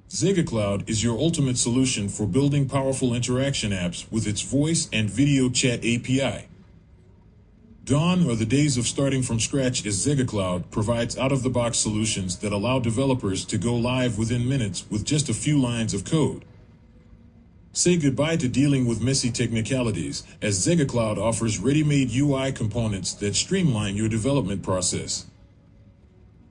Zegocloud is your ultimate solution for building powerful interaction apps with its voice and video chat API. Dawn or the days of starting from scratch as Zegocloud provides out-of-the-box solutions that allow developers to go live within minutes with just a few lines of code. Say goodbye to dealing with messy technicalities, as Zegocloud offers ready-made UI components that streamline your development process.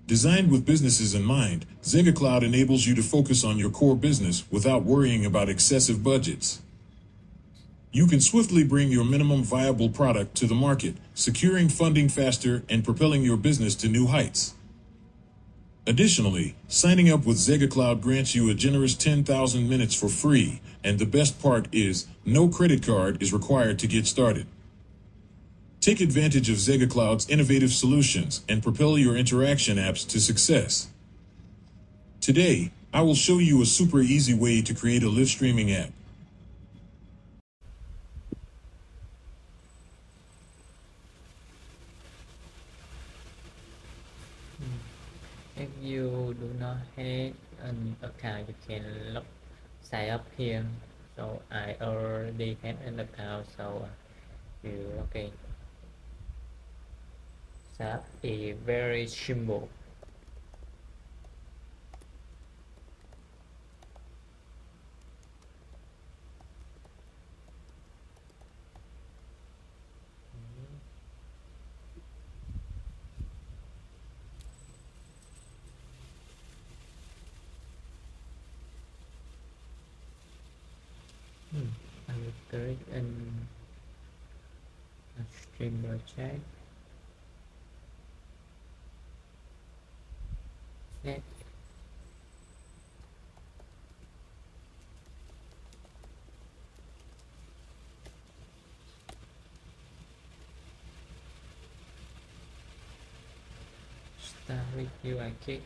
Designed with businesses in mind, Zegocloud enables you to focus on your core business without worrying about excessive budgets. You can swiftly bring your minimum viable product to the market, securing funding faster and propelling your business to new heights. Additionally, signing up with Zegocloud grants you a generous 10,000 minutes for free, and the best part is, no credit card is required to get started. Take advantage of Zegocloud's innovative solutions and propel your interaction apps to success. Today, I will show you a super easy way to create a live streaming app. If you do not have an account, you can sign up here. So I already have an account, so you okay. Setup is very simple. I will create a streamer chat. Next. Start with UI kit.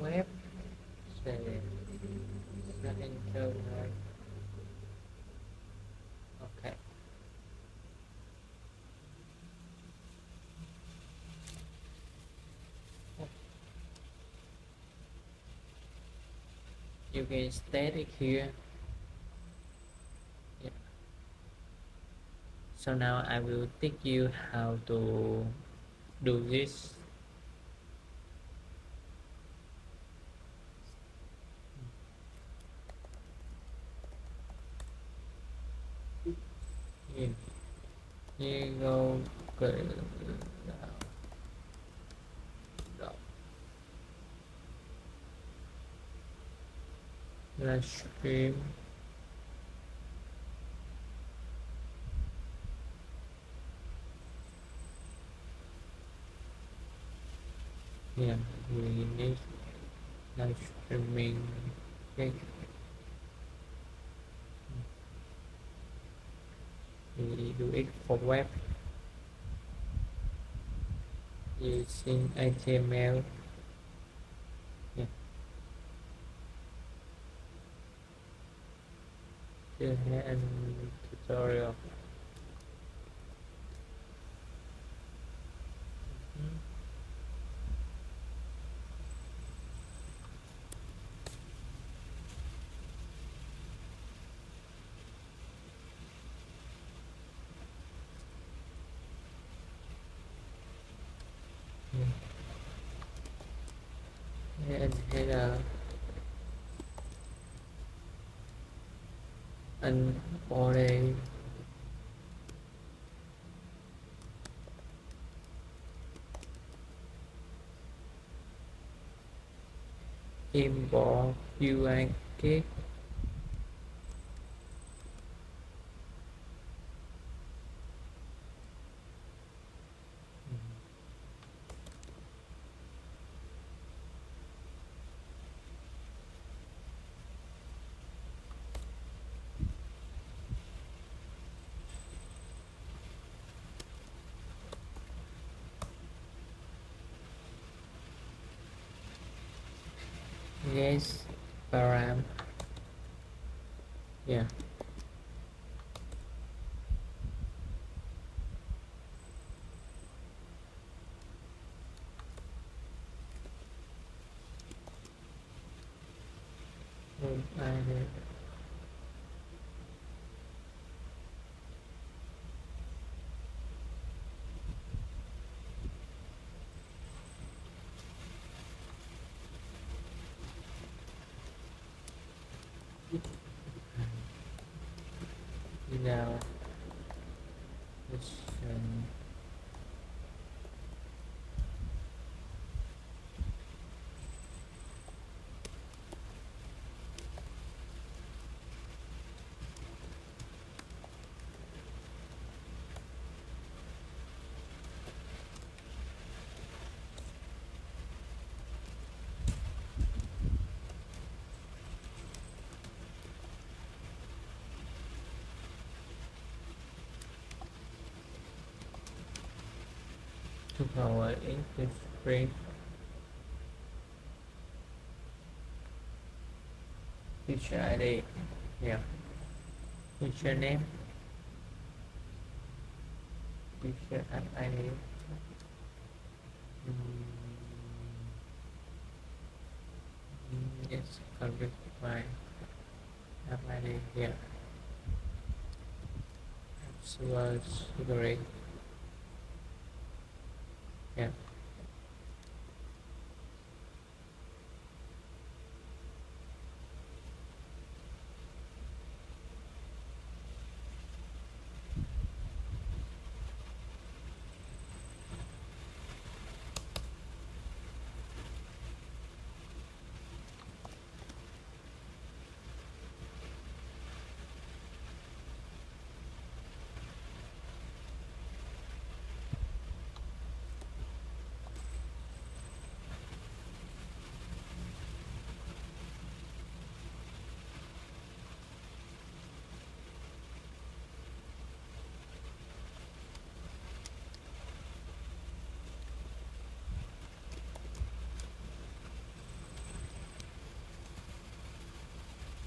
Web save. Not enter right. Okay. You can state it here. Yeah. So now I will teach you how to do this. You go live stream. Yeah, we need live streaming. Okay. We do it for web using HTML. Yeah. Still have a tutorial. And header and body. Import UI kit. Yes, param. Yeah. I now question. To power interface. Teacher ID. Yeah. Teacher name. Teacher ID. Yes, conflict my ID here. Was great. Yeah.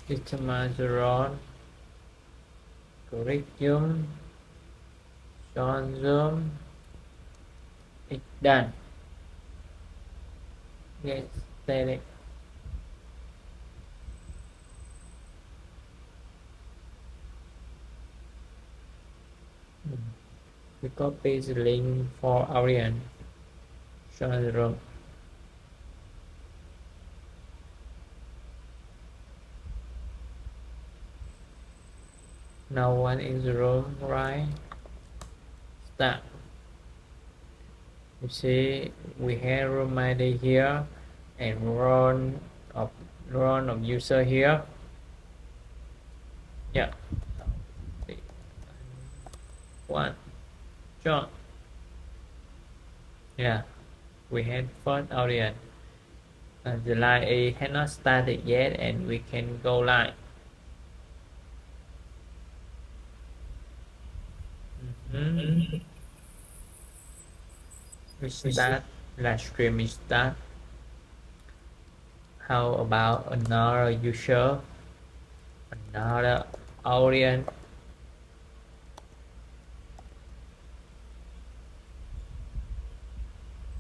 Determine the role. Curriculum. John Zoom. It's done. Yes, select. We copy the link for audience. Show the room. No one in the room, right? Start. You see, we have room ID here and run of user here. Yeah. One. John. Yeah. We had first audience. The line A has not started yet, and we can go live. We start. Live stream is start. How about another user, another audience?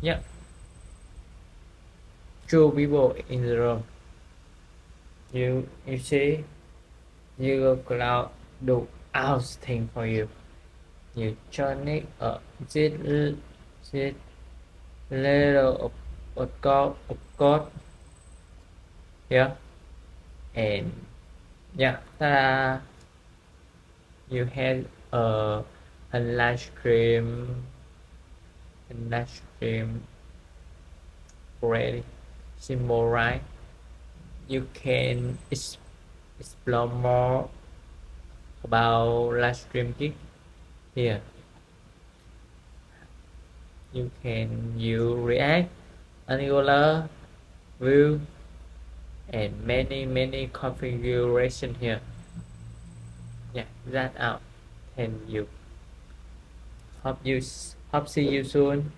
Yeah. Two people in the room. You see, Zegocloud do everything for you. You turn it up. This little of code. Yeah. And yeah, ta-da! You have a live stream already symbol, right? You can explore more about live stream kit here. You can use React, Angular, Vue, and many configuration here. Yeah, that out. And you hope see you soon.